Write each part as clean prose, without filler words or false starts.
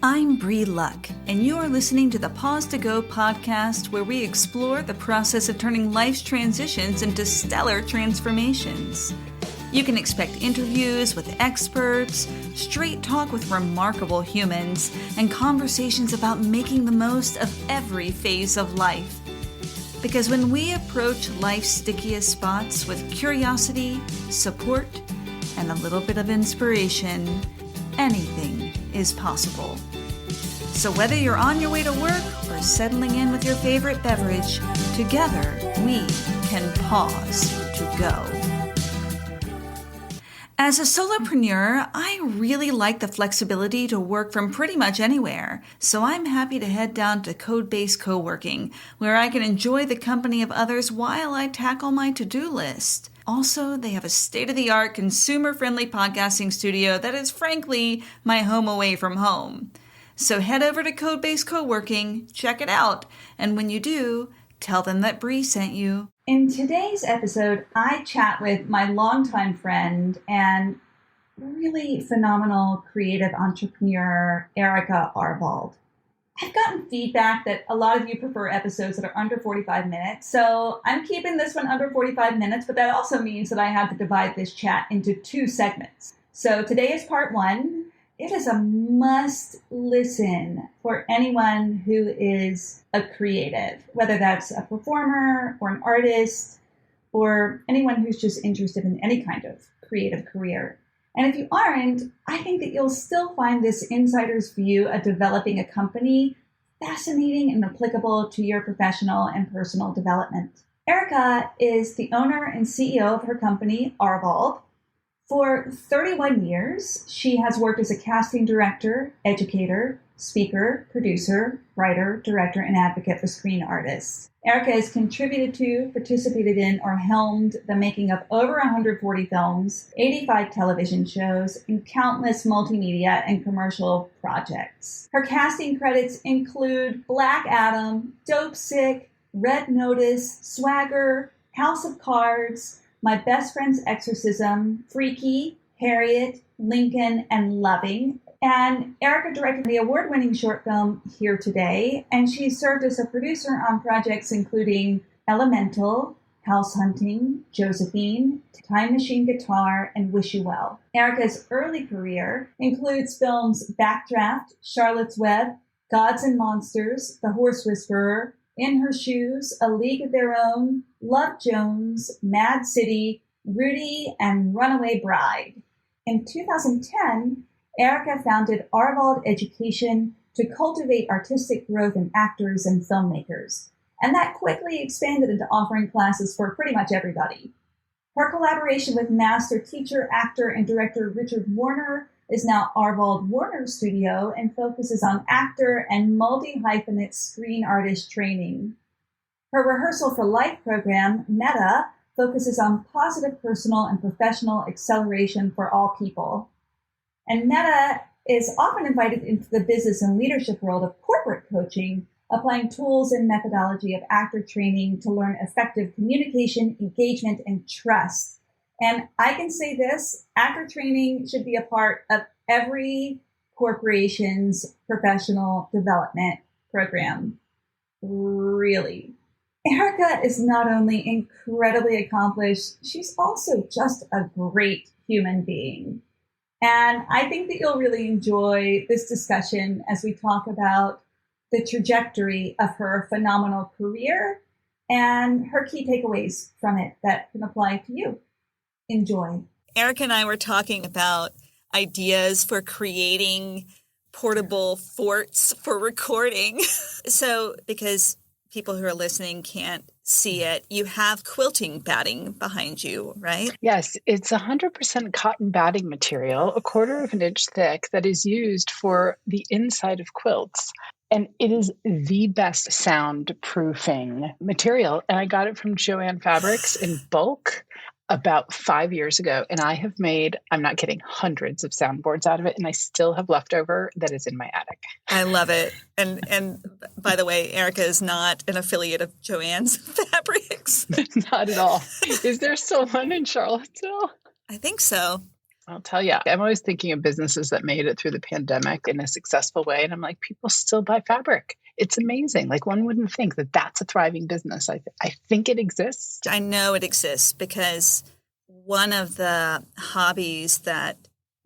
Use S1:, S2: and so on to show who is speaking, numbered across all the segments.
S1: I'm Bree Luck, and you are listening to the Pause to Go podcast, where we explore the process of turning life's transitions into stellar transformations. You can expect interviews with experts, straight talk with remarkable humans, and conversations about making the most of every phase of life. Because when we approach life's stickiest spots with curiosity, support, and a little bit of inspiration, anything is possible. So whether you're on your way to work or settling in with your favorite beverage, together we can pause to go. As a solopreneur, I really like the flexibility to work from pretty much anywhere, so I'm happy to head down to Code-Based Co-working, where I can enjoy the company of others while I tackle my to-do list. Also, they have a state-of-the-art, consumer-friendly podcasting studio that is frankly my home away from home. So head over to Code-Based Co-working, check it out, and when you do, tell them that Bree sent you. In today's episode, I chat with my longtime friend and really phenomenal creative entrepreneur, Erica Arvold. I've gotten feedback that a lot of you prefer episodes that are under 45 minutes, so I'm keeping this one under 45 minutes, but that also means that I had to divide this chat into 2 segments. So today is part 1. It is a must listen for anyone who is a creative, whether that's a performer or an artist or anyone who's just interested in any kind of creative career. And if you aren't, I think that you'll still find this insider's view of developing a company fascinating and applicable to your professional and personal development. Erica is the owner and CEO of her company, Arvold. For 31 years, she has worked as a casting director, educator, speaker, producer, writer, director, and advocate for screen artists. Erica has contributed to, participated in, or helmed the making of over 140 films, 85 television shows, and countless multimedia and commercial projects. Her casting credits include Black Adam, Dope Sick, Red Notice, Swagger, House of Cards, My Best Friend's Exorcism, Freaky, Harriet, Lincoln, and Loving. And Erica directed the award-winning short film Here Today, and she served as a producer on projects including Elemental, House Hunting, Josephine, Time Machine Guitar, and Wish You Well. Erica's early career includes films Backdraft, Charlotte's Web, Gods and Monsters, The Horse Whisperer, In Her Shoes, A League of Their Own, Love Jones, Mad City, Rudy, and Runaway Bride. In 2010, Erica founded Arvold Education to cultivate artistic growth in actors and filmmakers, and that quickly expanded into offering classes for pretty much everybody. Her collaboration with master teacher, actor, and director Richard Warner is now Arvold Warner Studio and focuses on actor and multi-hyphenate screen artist training. Her Rehearsal for Life program, Meta, focuses on positive personal and professional acceleration for all people. And Meta is often invited into the business and leadership world of corporate coaching, applying tools and methodology of actor training to learn effective communication, engagement, and trust. And I can say this, actor training should be a part of every corporation's professional development program. Really. Erica is not only incredibly accomplished, she's also just a great human being. And I think that you'll really enjoy this discussion as we talk about the trajectory of her phenomenal career and her key takeaways from it that can apply to you. Enjoy. Erica and I were talking about ideas for creating portable forts for recording. So, because people who are listening can't see it, you have quilting batting behind you, right?
S2: Yes, it's 100% cotton batting material, 1/4 of an inch thick, that is used for the inside of quilts. And it is the best soundproofing material. And I got it from Joanne Fabrics in bulk about 5 years ago. And I have made, I'm not kidding, hundreds of soundboards out of it. And I still have leftover that is in my attic.
S1: I love it. And by the way, Erica is not an affiliate of Joanne's Fabrics.
S2: Not at all. Is there still one in Charlottesville?
S1: I think so.
S2: I'll tell you, I'm always thinking of businesses that made it through the pandemic in a successful way. And I'm like, people still buy fabric. It's amazing. Like one wouldn't think that that's a thriving business. I think it exists.
S1: I know it exists because one of the hobbies that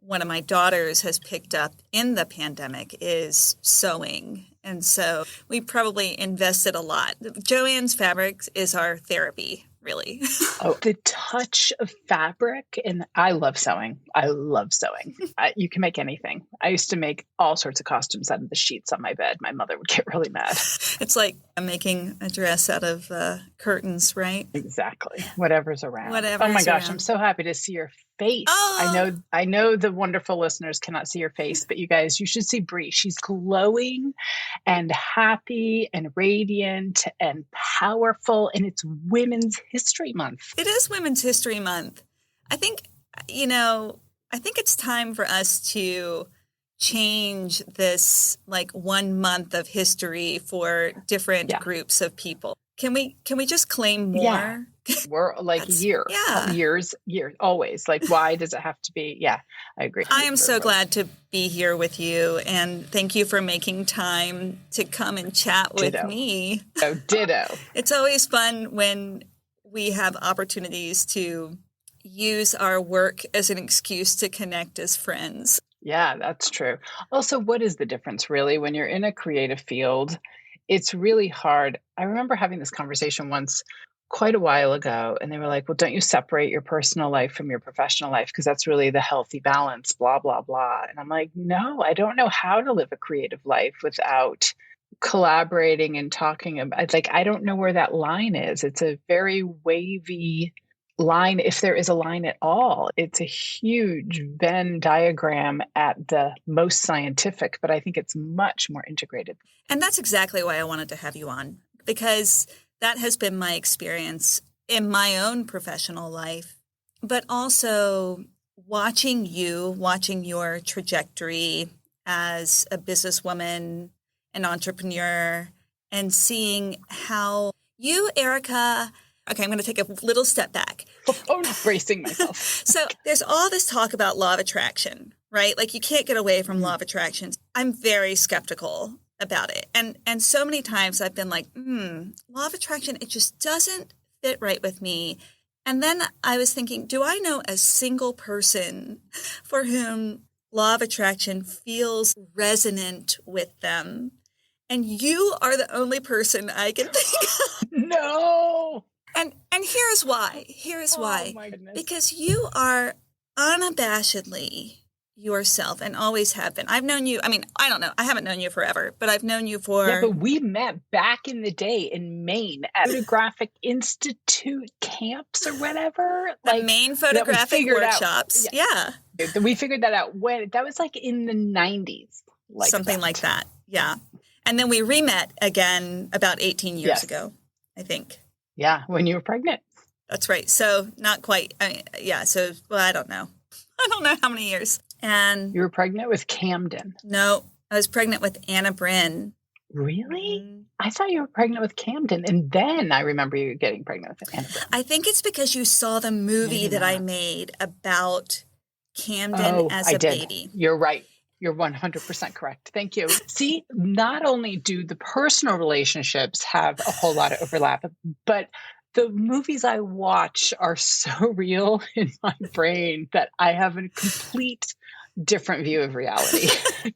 S1: one of my daughters has picked up in the pandemic is sewing. And so we probably invested a lot. Joanne's Fabrics is our therapy, really.
S2: Oh, the touch of fabric. And I love sewing. I love sewing. You can make anything. I used to make all sorts of costumes out of the sheets on my bed. My mother would get really mad.
S1: It's like I'm making a dress out of curtains, right?
S2: Exactly. Whatever's around.
S1: Whatever's
S2: oh my gosh,
S1: around.
S2: I'm so happy to see your face.
S1: Oh!
S2: I know the wonderful listeners cannot see your face, but you guys, you should see Bree. She's glowing and happy and radiant and powerful. And it's Women's History Month.
S1: It is Women's History Month. I think it's time for us to change this like 1 month of history for different groups of people. Can we just claim more?
S2: Yeah. We're like years, always. Like, why does it have to be? Yeah, I agree.
S1: I am so glad to be here with you. And thank you for making time to come and chat with me.
S2: Oh, ditto.
S1: It's always fun when we have opportunities to use our work as an excuse to connect as friends.
S2: Yeah, that's true. Also, what is the difference really when you're in a creative field? It's really hard. I remember having this conversation once quite a while ago, and they were like, well, don't you separate your personal life from your professional life? Because that's really the healthy balance, blah, blah, blah. And I'm like, no, I don't know how to live a creative life without collaborating and talking about, like, I don't know where that line is. It's a very wavy line, if there is a line at all. It's a huge Venn diagram at the most scientific, but I think it's much more integrated.
S1: And that's exactly why I wanted to have you on, because that has been my experience in my own professional life, but also watching your trajectory as a businesswoman, an entrepreneur, and seeing how you, Erica, okay, I'm going to take a little step back.
S2: Oh, bracing myself.
S1: So there's all this talk about law of attraction, right? Like you can't get away from law of attraction. I'm very skeptical about it. And so many times I've been like, law of attraction, it just doesn't fit right with me. And then I was thinking, do I know a single person for whom law of attraction feels resonant with them? And you are the only person I can think of.
S2: No.
S1: And here's why.
S2: Oh, my goodness.
S1: Because you are unabashedly yourself and always have been. I've known you. I mean, I don't know. I haven't known you forever, but I've known you for.
S2: Yeah, but we met back in the day in Maine at Photographic Institute camps or whatever.
S1: Like Maine photographic workshops. Yeah.
S2: We figured that out when that was like in the 90s.
S1: Something like that. Yeah. And then we re-met again about 18 years ago, I think.
S2: Yeah, when you were pregnant.
S1: That's right. So not quite. I mean, yeah. So, well, I don't know. I don't know how many years. And
S2: you were pregnant with Camden.
S1: No, I was pregnant with Anna Bryn.
S2: Really? Mm-hmm. I thought you were pregnant with Camden. And then I remember you getting pregnant with Anna Bryn.
S1: I think it's because you saw the movie that I made about Camden as a baby.
S2: You're right. You're 100% correct. Thank you. See, not only do the personal relationships have a whole lot of overlap, but the movies I watch are so real in my brain that I have a complete different view of reality.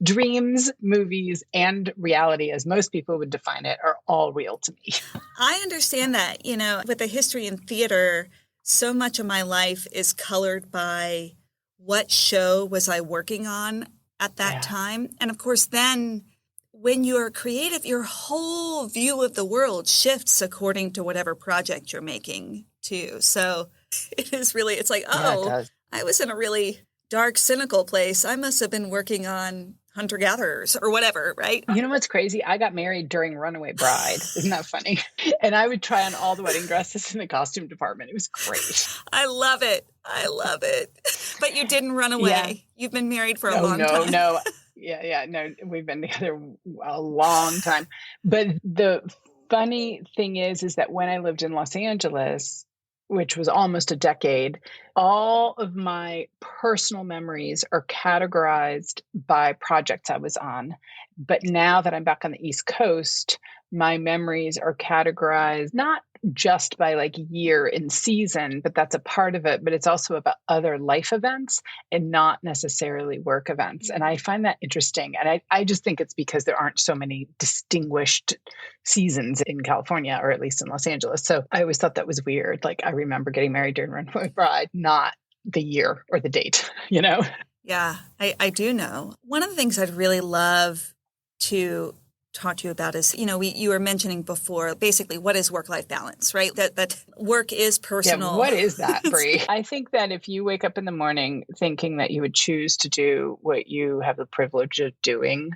S2: Dreams, movies, and reality, as most people would define it, are all real to me.
S1: I understand that. You know, with a history in theater, so much of my life is colored by what show was I working on at that time. And of course, then when you're creative, your whole view of the world shifts according to whatever project you're making too. So it is really, it's like, I was in a really dark, cynical place. I must have been working on hunter-gatherers or whatever, right?
S2: You know what's crazy? I got married during Runaway Bride. Isn't that funny? And I would try on all the wedding dresses in the costume department. It was great.
S1: I love it. But you didn't run away. Yeah. You've been married for a long time.
S2: No. No, we've been together a long time. But the funny thing is that when I lived in Los Angeles, which was almost a decade, all of my personal memories are categorized by projects I was on. But now that I'm back on the East Coast, my memories are categorized not just by like year and season, but that's a part of it. But it's also about other life events and not necessarily work events. And I find that interesting. And I just think it's because there aren't so many distinguished seasons in California, or at least in Los Angeles. So I always thought that was weird. Like I remember getting married during Runaway Bride, not the year or the date, you know?
S1: Yeah, I do know. One of the things I'd really love to talk to you about is, you were mentioning before, basically, what is work-life balance, right? That work is personal.
S2: Yeah, what is that, Bree? I think that if you wake up in the morning thinking that you would choose to do what you have the privilege of doing,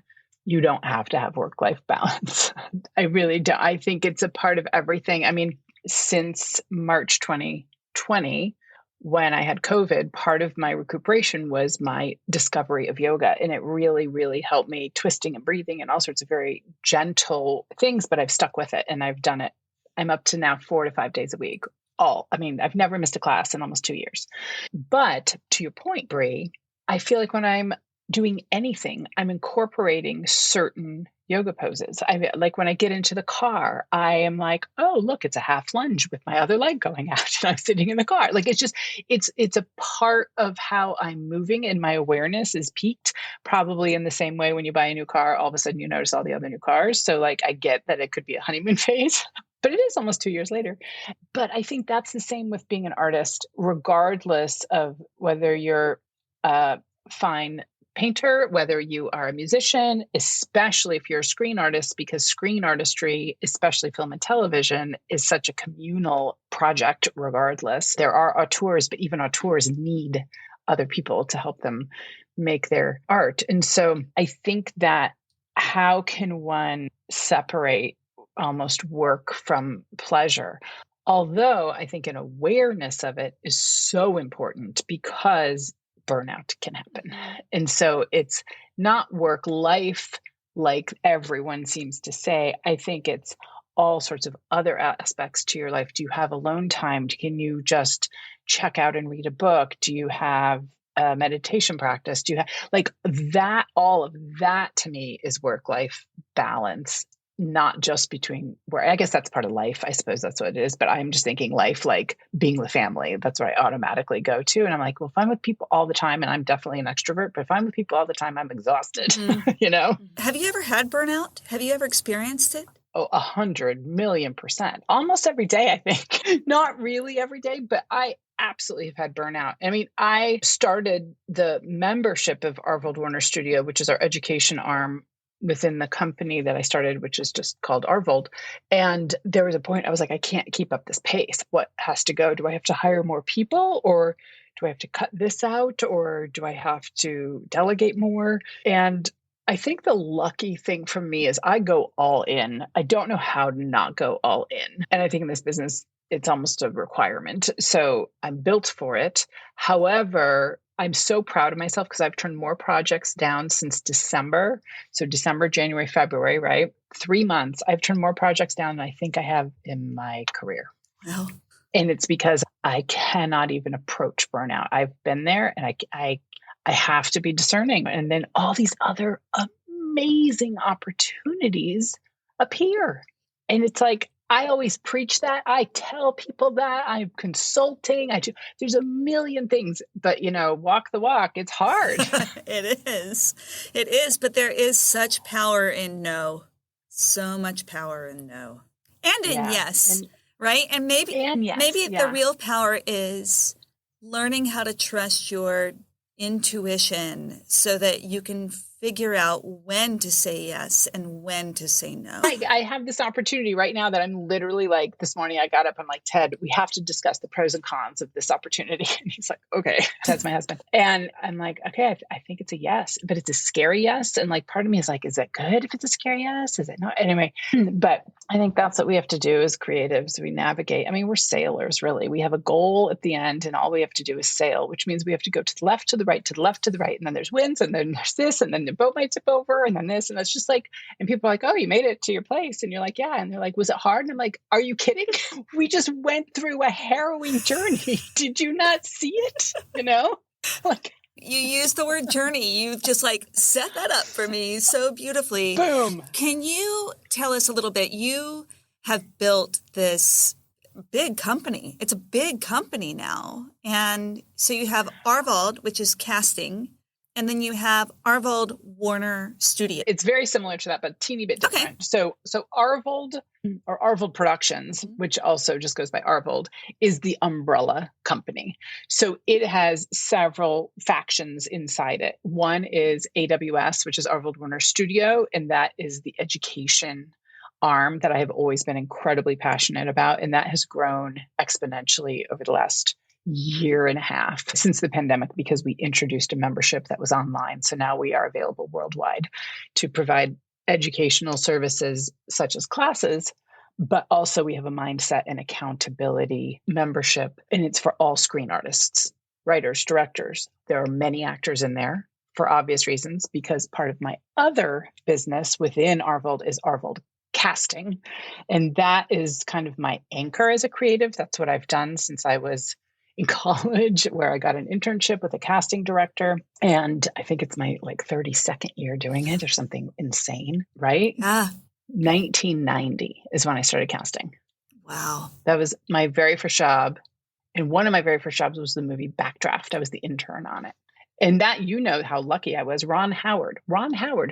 S2: you don't have to have work-life balance. I really don't. I think it's a part of everything. I mean, since March 2020, when I had COVID, part of my recuperation was my discovery of yoga. And it really, really helped me, twisting and breathing and all sorts of very gentle things, but I've stuck with it and I've done it. I'm up to now 4 to 5 days a week. I've never missed a class in almost 2 years. But to your point, Bree, I feel like when I'm doing anything, I'm incorporating certain yoga poses. Like when I get into the car, I am like, oh, look, it's a half lunge with my other leg going out and I'm sitting in the car. Like it's a part of how I'm moving, and my awareness is peaked, probably in the same way when you buy a new car, all of a sudden you notice all the other new cars. So like I get that it could be a honeymoon phase, but it is almost 2 years later. But I think that's the same with being an artist, regardless of whether you're a fine painter, whether you are a musician, especially if you're a screen artist, because screen artistry, especially film and television, is such a communal project regardless. There are auteurs, but even auteurs need other people to help them make their art. And so I think that how can one separate almost work from pleasure? Although I think an awareness of it is so important, because burnout can happen. And so it's not work life like everyone seems to say. I think it's all sorts of other aspects to your life. Do you have alone time? Can you just check out and read a book? Do you have a meditation practice? Do you have like that? All of that to me is work-life balance. Not just between where I guess that's part of life. I suppose that's what it is. But I'm just thinking life, like being with family. That's where I automatically go to. And I'm like, well, if I'm with people all the time, and I'm definitely an extrovert, but if I'm with people all the time, I'm exhausted, you know?
S1: Have you ever had burnout? Have you ever experienced it?
S2: Oh, 100,000,000%. Almost every day, I think. Not really every day, but I absolutely have had burnout. I mean, I started the membership of Arvold Warner Studio, which is our education arm within the company that I started, which is just called Arvold. And there was a point I was like, I can't keep up this pace. What has to go? Do I have to hire more people, or do I have to cut this out, or do I have to delegate more? And I think the lucky thing for me is I go all in. I don't know how to not go all in. And I think in this business, it's almost a requirement. So I'm built for it. However, I'm so proud of myself because I've turned more projects down since December. So December, January, February, right? 3 months. I've turned more projects down than I think I have in my career.
S1: Oh.
S2: And it's because I cannot even approach burnout. I've been there, and I have to be discerning. And then all these other amazing opportunities appear. And it's like, I always preach that. I tell people that. I'm consulting. There's a million things, but walk the walk. It's hard.
S1: It is. It is. But there is such power in no. So much power in no. And in yes. Right? And maybe the real power is learning how to trust your intuition so that you can figure out when to say yes and when to say no.
S2: I have this opportunity right now that I'm literally like, this morning I got up, I'm like, Ted, we have to discuss the pros and cons of this opportunity. And he's like, okay, Ted's my husband. And I'm like, okay, I think it's a yes, but it's a scary yes. And like, part of me is like, is that good if it's a scary yes? Is it not? Anyway, but I think that's what we have to do as creatives. We navigate. I mean, we're sailors, really. We have a goal at the end, and all we have to do is sail, which means we have to go to the left, to the right, to the left, to the right. And then there's winds, and then there's this, and then the boat might tip over, and then this. And it's just like, and people are like, oh, you made it to your place. And you're like, yeah. And they're like, was it hard? And I'm like, are you kidding? We just went through a harrowing journey. Did you not see it? Like,
S1: you use the word journey. You just like set that up for me so beautifully.
S2: Boom.
S1: Can you tell us a little bit? You have built this big company. It's a big company now. And so you have Arvold, which is casting, and then you have Arvold Warner Studio.
S2: It's very similar to that, but a teeny bit different.
S1: Okay.
S2: So Arvold, or Arvold Productions, which also just goes by Arvold, is the umbrella company. So it has several factions inside it. One is AWS, which is Arvold Warner Studio, and that is the education arm that I have always been incredibly passionate about. And that has grown exponentially over the last year and a half since the pandemic, because we introduced a membership that was online. So now we are available worldwide to provide educational services such as classes, but also we have a mindset and accountability membership, and it's for all screen artists, writers, directors. There are many actors in there for obvious reasons, because part of my other business within Arvold is Arvold Casting. And that is kind of my anchor as a creative. That's what I've done since I was in college, where I got an internship with a casting director. And I think it's my 32nd year doing it or something insane, right? 1990 is when I started casting.
S1: Wow.
S2: That was my very first job. And one of my very first jobs was the movie Backdraft. I was the intern on it. And that, how lucky I was. Ron Howard,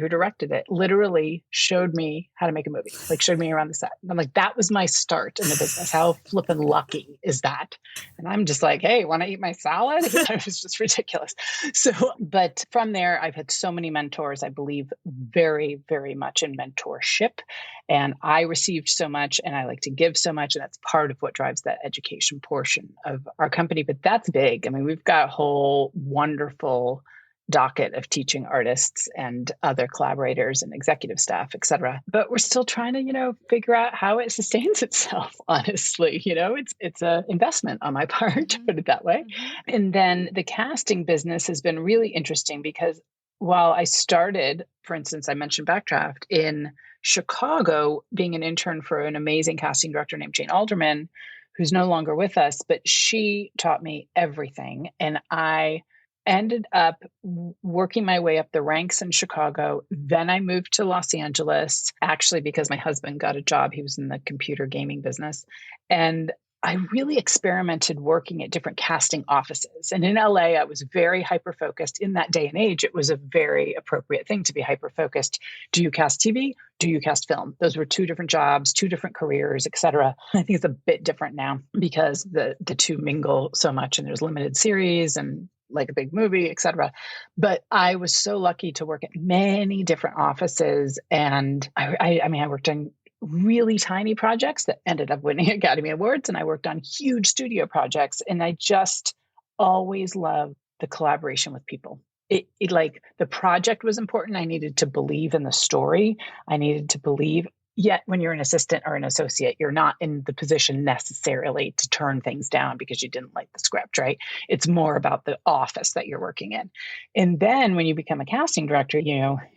S2: who directed it, literally showed me how to make a movie, showed me around the set. And I'm like, that was my start in the business. How flippin' lucky is that? And I'm just like, hey, want to eat my salad? It was just ridiculous. So, but from there, I've had so many mentors. I believe very, very much in mentorship. And I received so much, and I like to give so much. And that's part of what drives that education portion of our company. But that's big. I mean, we've got a whole wonderful docket of teaching artists and other collaborators and executive staff, et cetera. But we're still trying to, figure out how it sustains itself, honestly. It's an investment on my part, to put it that way. And then the casting business has been really interesting, because while I started, for instance, I mentioned Backdraft in Chicago, being an intern for an amazing casting director named Jane Alderman, who's no longer with us, but she taught me everything. And I ended up working my way up the ranks in Chicago. Then I moved to Los Angeles, actually, because my husband got a job. He was in the computer gaming business. And I really experimented working at different casting offices. And in LA, I was very hyper-focused. In that day and age, it was a very appropriate thing to be hyper-focused. Do you cast TV? Do you cast film? Those were two different jobs, two different careers, et cetera. I think it's a bit different now, because the two mingle so much, and there's limited series and like a big movie, et cetera. But I was so lucky to work at many different offices. And I worked on really tiny projects that ended up winning Academy Awards. And I worked on huge studio projects. And I just always loved the collaboration with people. It the project was important. I needed to believe in the story. I needed to believe. Yet when you're an assistant or an associate, you're not in the position necessarily to turn things down because you didn't like the script, right? It's more about the office that you're working in. And then when you become a casting director,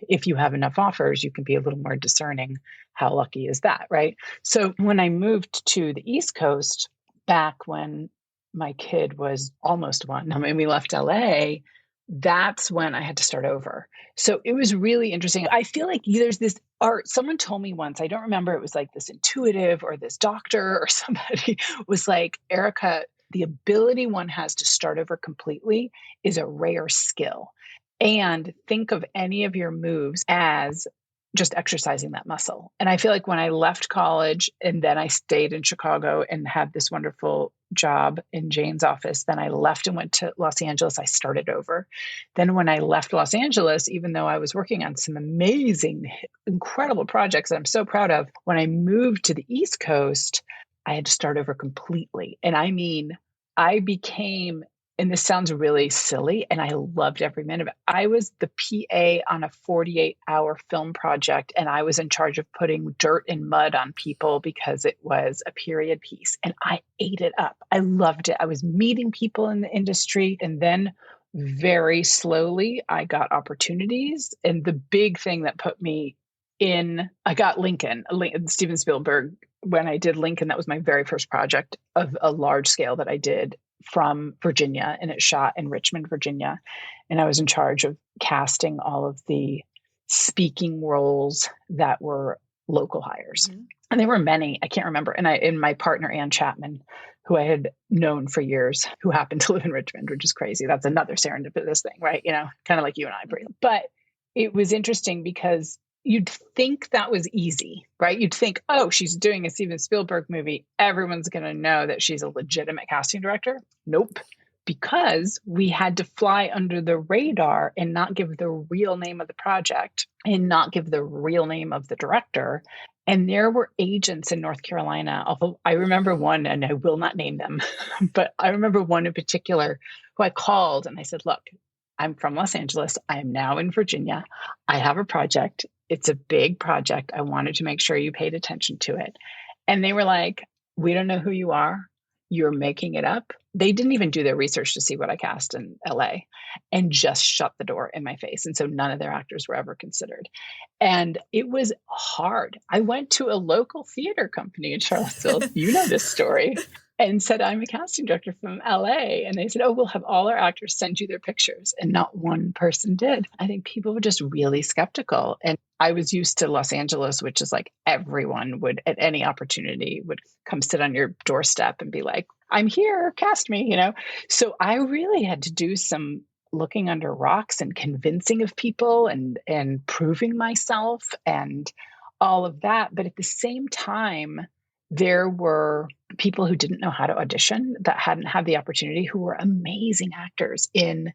S2: if you have enough offers, you can be a little more discerning. How lucky is that, right? So when I moved to the East Coast, back when my kid was almost one, we left LA, that's when I had to start over. So it was really interesting. I feel like there's this art. Someone told me once, I don't remember, it was like this intuitive or this doctor or somebody was like, Erica, the ability one has to start over completely is a rare skill. And think of any of your moves as just exercising that muscle. And I feel like when I left college and then I stayed in Chicago and had this wonderful job in Jane's office, then I left and went to Los Angeles, I started over. Then when I left Los Angeles, even though I was working on some amazing, incredible projects that I'm so proud of, when I moved to the East Coast, I had to start over completely. And I became and this sounds really silly, and I loved every minute of it. I was the PA on a 48-hour film project, and I was in charge of putting dirt and mud on people because it was a period piece, and I ate it up. I loved it. I was meeting people in the industry, and then very slowly I got opportunities. And the big thing that put me in, I got Lincoln, Steven Spielberg. When I did Lincoln, that was my very first project of a large scale that I did from Virginia, and it shot in Richmond, Virginia. And I was in charge of casting all of the speaking roles that were local hires. Mm-hmm. And there were many, I can't remember. And my partner, Ann Chapman, who I had known for years, who happened to live in Richmond, which is crazy. That's another serendipitous thing, right? You know, kind of like you and I, Brie. But it was interesting because you'd think that was easy, right? You'd think, oh, she's doing a Steven Spielberg movie. Everyone's going to know that she's a legitimate casting director. Nope. Because we had to fly under the radar and not give the real name of the project and not give the real name of the director. And there were agents in North Carolina, although I remember one, and I will not name them, but I remember one in particular who I called and I said, look, I'm from Los Angeles. I am now in Virginia. I have a project. It's a big project. I wanted to make sure you paid attention to it. And they were like, we don't know who you are. You're making it up. They didn't even do their research to see what I cast in LA and just shut the door in my face. And so none of their actors were ever considered. And it was hard. I went to a local theater company in Charlottesville. You know this story. And said, I'm a casting director from LA. And they said, oh, we'll have all our actors send you their pictures. And not one person did. I think people were just really skeptical. And I was used to Los Angeles, which is like everyone would, at any opportunity, would come sit on your doorstep and be like, I'm here, cast me, you know? So I really had to do some looking under rocks and convincing of people and proving myself and all of that. But at the same time, there were people who didn't know how to audition, that hadn't had the opportunity, who were amazing actors in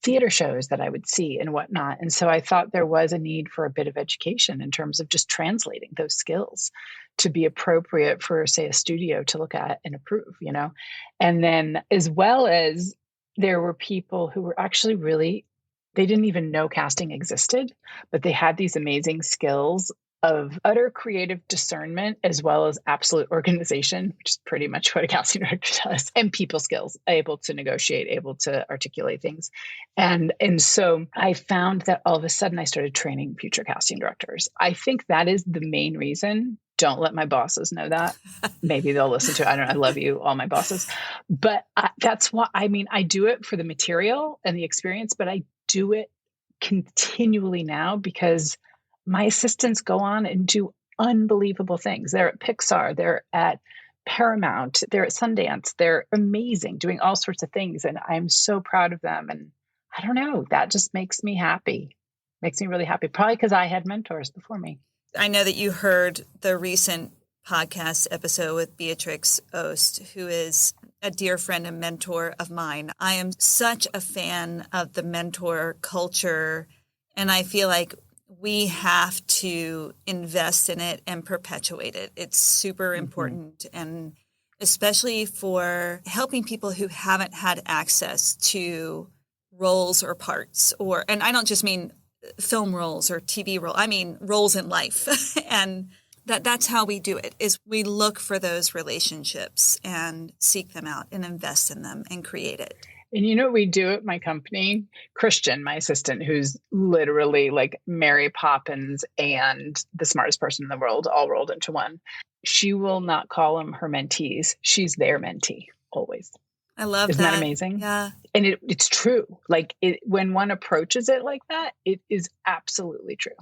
S2: theater shows that I would see and whatnot. And so I thought there was a need for a bit of education in terms of just translating those skills to be appropriate for, say, a studio to look at and approve, you know? And then as well as there were people who were actually really, they didn't even know casting existed, but they had these amazing skills of utter creative discernment as well as absolute organization, which is pretty much what a casting director does, and people skills, able to negotiate, able to articulate things. And so I found that all of a sudden I started training future casting directors. I think that is the main reason. Don't let my bosses know that. Maybe they'll listen to it. I don't know. I love you, all my bosses. But that's why, I mean, I do it for the material and the experience, but I do it continually now because my assistants go on and do unbelievable things. They're at Pixar, they're at Paramount, they're at Sundance. They're amazing, doing all sorts of things. And I'm so proud of them. And I don't know, that just makes me happy. Makes me really happy. Probably because I had mentors before me.
S1: I know that you heard the recent podcast episode with Beatrix Ost, who is a dear friend and mentor of mine. I am such a fan of the mentor culture, and I feel like we have to invest in it and perpetuate it. It's super important, and especially for helping people who haven't had access to roles or parts, and I don't just mean film roles or TV roles. I mean roles in life. And that's how we do it, is we look for those relationships and seek them out and invest in them and create it.
S2: And you know what we do at my company? Christian, my assistant, who's literally like Mary Poppins and the smartest person in the world, all rolled into one. She will not call them her mentees. She's their mentee, always.
S1: I love that.
S2: Isn't that amazing?
S1: Yeah.
S2: And it's true. Like when one approaches it like that, it is absolutely true.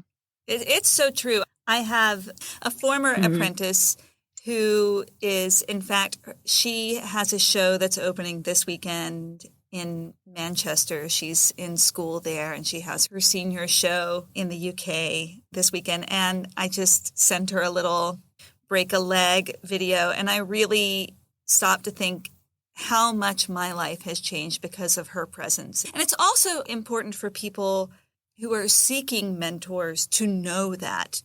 S1: It's so true. I have a former apprentice who is, in fact, she has a show that's opening this weekend in Manchester. She's in school there, and she has her senior show in the UK this weekend. And I just sent her a little break a leg video, and I really stopped to think how much my life has changed because of her presence. And it's also important for people who are seeking mentors to know that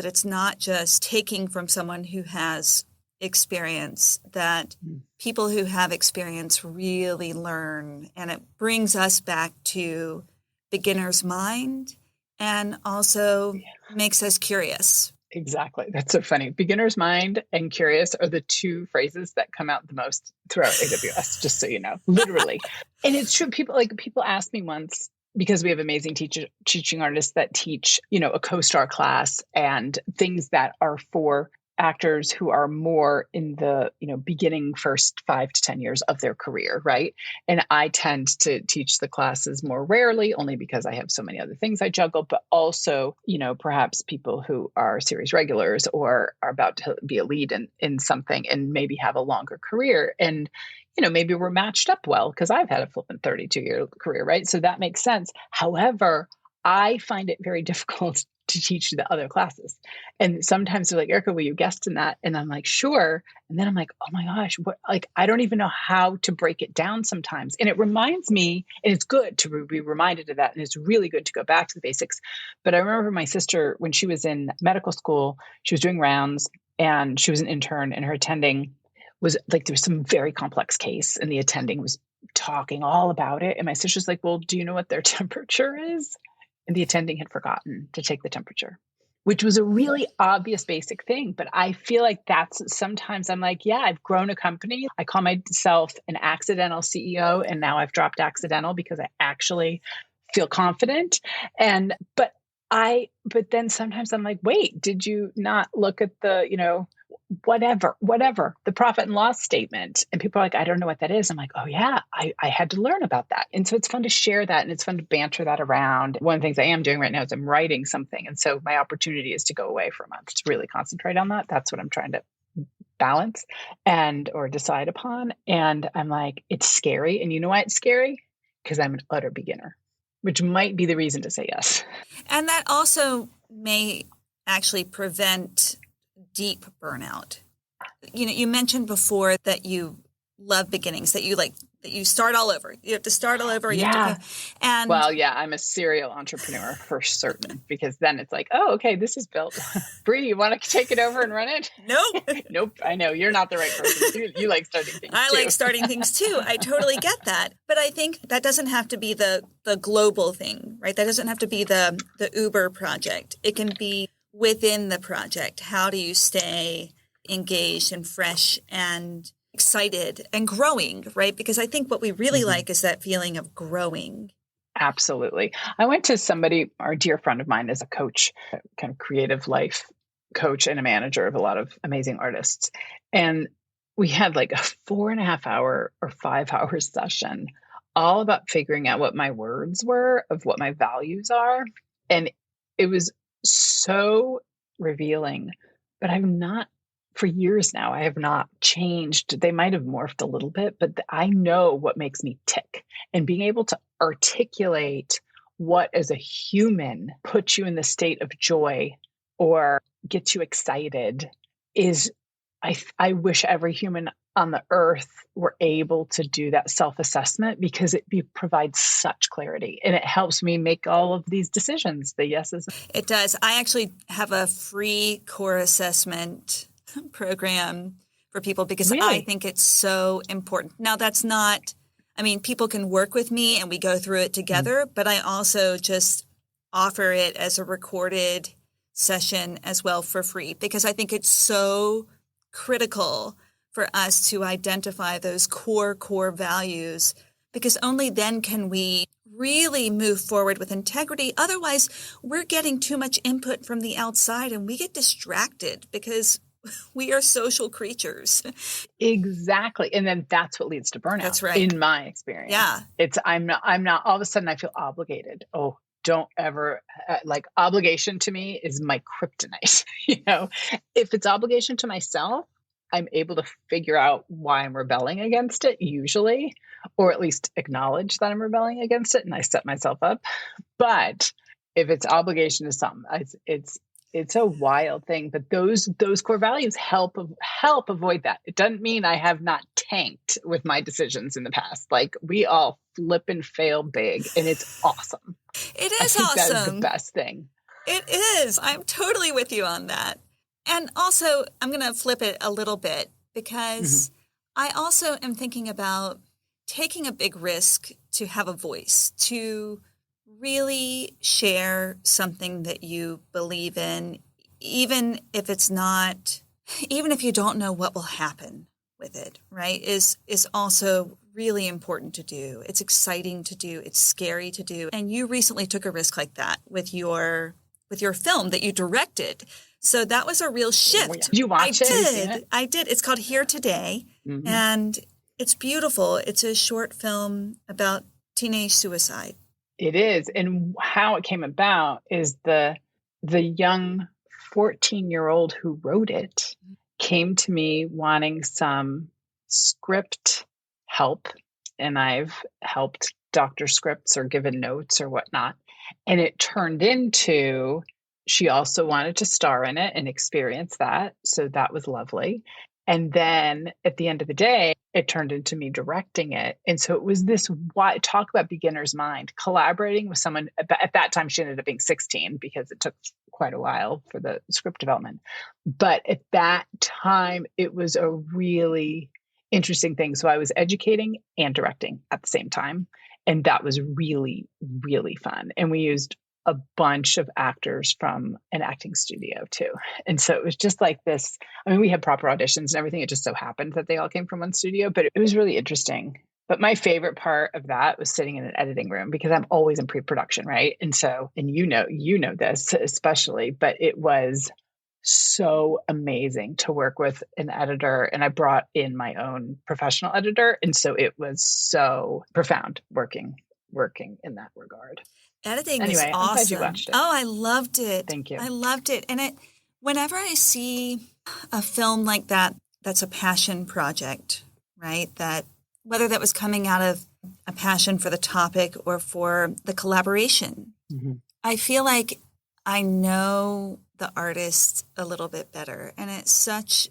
S1: it's not just taking from someone who has experience that people who have experience really learn. And it brings us back to beginner's mind and also makes us curious.
S2: Exactly. That's so funny. Beginner's mind and curious are the two phrases that come out the most throughout AWS, just so you know, literally. And it's true. People asked me once, because we have amazing teaching artists that teach, a co-star class and things that are for actors who are more in the, beginning first 5 to 10 years of their career, right? And I tend to teach the classes more rarely, only because I have so many other things I juggle, but also, perhaps people who are series regulars or are about to be a lead in something and maybe have a longer career. And maybe we're matched up well because I've had a flippant 32-year career, right? So that makes sense. However, I find it very difficult to teach the other classes. And sometimes they're like, Erica, will you guest in that? And I'm like, sure. And then I'm like, oh my gosh, I don't even know how to break it down sometimes. And it reminds me, and it's good to be reminded of that. And it's really good to go back to the basics. But I remember my sister, when she was in medical school, she was doing rounds and she was an intern, and her attending was like, there was some very complex case and the attending was talking all about it. And my sister's like, well, do you know what their temperature is? And the attending had forgotten to take the temperature, which was a really obvious basic thing. But I feel like that's sometimes I'm like, yeah, I've grown a company. I call myself an accidental CEO. And now I've dropped accidental because I actually feel confident. But then sometimes I'm like, wait, did you not look at the, whatever, the profit and loss statement? And people are like, I don't know what that is. I'm like, oh yeah, I had to learn about that. And so it's fun to share that and it's fun to banter that around. One of the things I am doing right now is I'm writing something. And so my opportunity is to go away for a month to really concentrate on that. That's what I'm trying to balance or decide upon. And I'm like, it's scary. And you know why it's scary? Because I'm an utter beginner, which might be the reason to say yes.
S1: And that also may actually prevent deep burnout. You mentioned before that you love beginnings, that you start all over. You have to start all over.
S2: I'm a serial entrepreneur for certain, because then it's like, oh, okay, this is built. Bree, you want to take it over and run it? Nope. I know you're not the right person. You like starting things.
S1: I like starting things too. I totally get that. But I think that doesn't have to be the global thing, right? That doesn't have to be the Uber project. It can be within the project. How do you stay engaged and fresh and excited and growing, right? Because I think what we really like is that feeling of growing.
S2: Absolutely. I went to somebody, our dear friend of mine is a coach, kind of creative life coach and a manager of a lot of amazing artists. And we had like a 4.5 hour or 5 hour session all about figuring out what my words were of what my values are. And it was so revealing, but for years now, I have not changed. They might have morphed a little bit, but I know what makes me tick. And being able to articulate what as a human puts you in the state of joy or gets you excited is, I wish every human on the earth were able to do that self-assessment, because it provides such clarity and it helps me make all of these decisions, the yeses.
S1: It does. I actually have a free core assessment program for people because I think it's so important. Now, that's not, people can work with me and we go through it together, but I also just offer it as a recorded session as well for free, because I think it's so critical for us to identify those core values, because only then can we really move forward with integrity. Otherwise, we're getting too much input from the outside and we get distracted because we are social creatures.
S2: Exactly. And then that's what leads to burnout.
S1: That's right.
S2: In my experience.
S1: Yeah.
S2: I'm not, all of a sudden I feel obligated. Oh, don't ever, obligation to me is my kryptonite. If it's obligation to myself, I'm able to figure out why I'm rebelling against it usually, or at least acknowledge that I'm rebelling against it and I set myself up. But if it's obligation to something, it's a wild thing. But those core values help avoid that. It doesn't mean I have not tanked with my decisions in the past. Like, we all flip and fail big, and it's awesome.
S1: It is awesome.
S2: That is the best thing.
S1: It is. I'm totally with you on that. And also, I'm going to flip it a little bit because I also am thinking about taking a big risk to have a voice, to really share something that you believe in, even if you don't know what will happen with it, right, is also really important to do. It's exciting to do. It's scary to do. And you recently took a risk like that with your film that you directed. So that was a real shift.
S2: Oh, yeah. Did you watch it?
S1: I did. It's called Here Today. And it's beautiful. It's a short film about teenage suicide.
S2: It is. And how it came about is the young 14-year-old who wrote it came to me wanting some script help. And I've helped doctor scripts or given notes or whatnot. And it turned into, she also wanted to star in it and experience that. So that was lovely. And then at the end of the day, it turned into me directing it. And so it was this talk about beginner's mind, collaborating with someone. At that time, she ended up being 16 because it took quite a while for the script development. But at that time, it was a really interesting thing. So I was educating and directing at the same time. And that was really, really fun. And we used a bunch of actors from an acting studio too. And so it was just like this. I mean, we had proper auditions and everything. It just so happened that they all came from one studio, but it was really interesting. But my favorite part of that was sitting in an editing room because I'm always in pre-production, right? And so, and you know this especially, but it was so amazing to work with an editor. And I brought in my own professional editor. And so it was so profound working in that regard.
S1: Editing
S2: anyway,
S1: is awesome.
S2: I'm glad you watched it.
S1: Oh, I loved it.
S2: Thank you.
S1: I loved it. And whenever I see a film like that, that's a passion project, right? That whether that was coming out of a passion for the topic or for the collaboration, I feel like I know the artist a little bit better. And it's such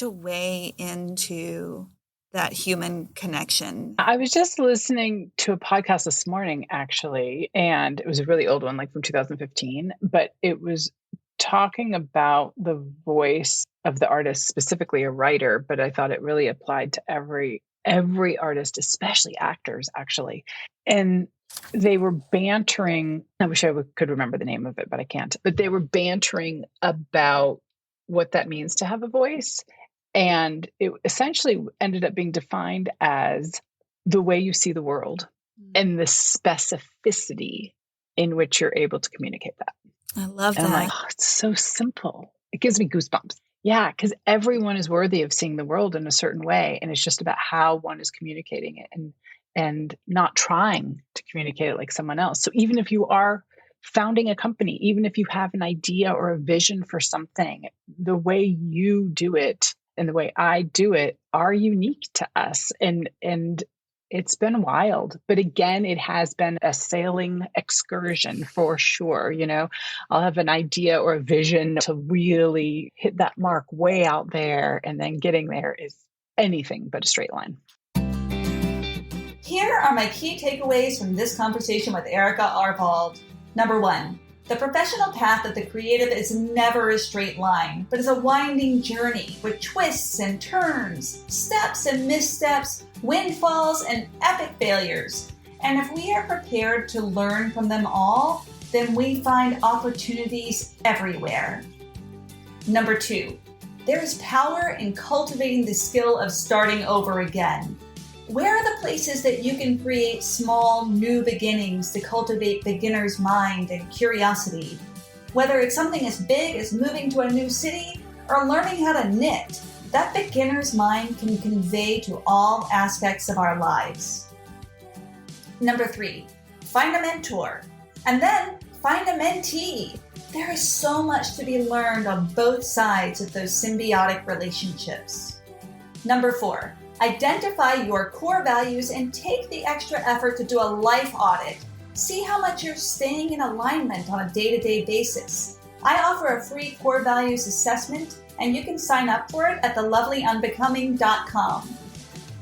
S1: a way into that human connection.
S2: I was just listening to a podcast this morning, actually, and it was a really old one, like from 2015, but it was talking about the voice of the artist, specifically a writer, but I thought it really applied to every artist, especially actors, actually. And they were bantering, I wish I could remember the name of it, but I can't, but they were bantering about what that means to have a voice. And it essentially ended up being defined as the way you see the world and the specificity in which you're able to communicate that.
S1: I love that.
S2: And I'm like, oh, it's so simple. It gives me goosebumps. Yeah, because everyone is worthy of seeing the world in a certain way. And it's just about how one is communicating it and not trying to communicate it like someone else. So even if you are founding a company, even if you have an idea or a vision for something, the way you do it and the way I do it are unique to us. And it's been wild. But again, it has been a sailing excursion for sure. You know, I'll have an idea or a vision to really hit that mark way out there. And then getting there is anything but a straight line.
S1: Here are my key takeaways from this conversation with Erica Arvold. Number 1. The professional path of the creative is never a straight line, but is a winding journey with twists and turns, steps and missteps, windfalls and epic failures. And if we are prepared to learn from them all, then we find opportunities everywhere. Number 2, there is power in cultivating the skill of starting over again. Where are the places that you can create small, new beginnings to cultivate beginner's mind and curiosity? Whether it's something as big as moving to a new city or learning how to knit, that beginner's mind can convey to all aspects of our lives. Number 3, find a mentor, and then find a mentee. There is so much to be learned on both sides of those symbiotic relationships. Number 4, identify your core values and take the extra effort to do a life audit. See how much you're staying in alignment on a day-to-day basis. I offer a free core values assessment, and you can sign up for it at thelovelyunbecoming.com.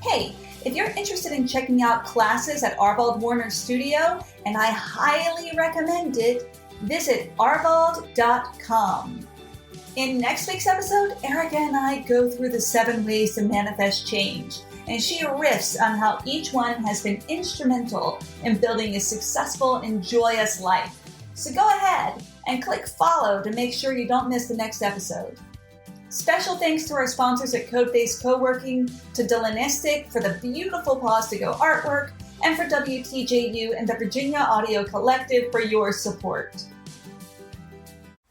S1: Hey, if you're interested in checking out classes at Arvold Warner's studio, and I highly recommend it, visit arvold.com. In next week's episode, Erica and I go through the 7 ways to manifest change, and she riffs on how each one has been instrumental in building a successful and joyous life. So go ahead and click follow to make sure you don't miss the next episode. Special thanks to our sponsors at Code-Based Co-working, to Dylanistic for the beautiful Pause to Go artwork, and for WTJU and the Virginia Audio Collective for your support.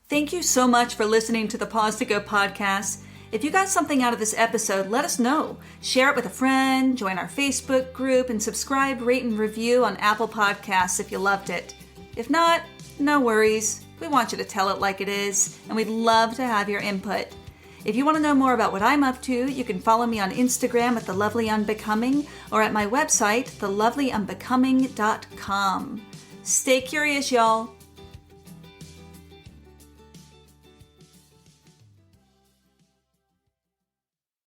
S1: Thank you so much for listening to the Pause to Go podcast. If you got something out of this episode, let us know. Share it with a friend, join our Facebook group, and subscribe, rate, and review on Apple Podcasts if you loved it. If not, no worries. We want you to tell it like it is, and we'd love to have your input. If you want to know more about what I'm up to, you can follow me on Instagram at The Lovely Unbecoming or at my website, thelovelyunbecoming.com. Stay curious, y'all.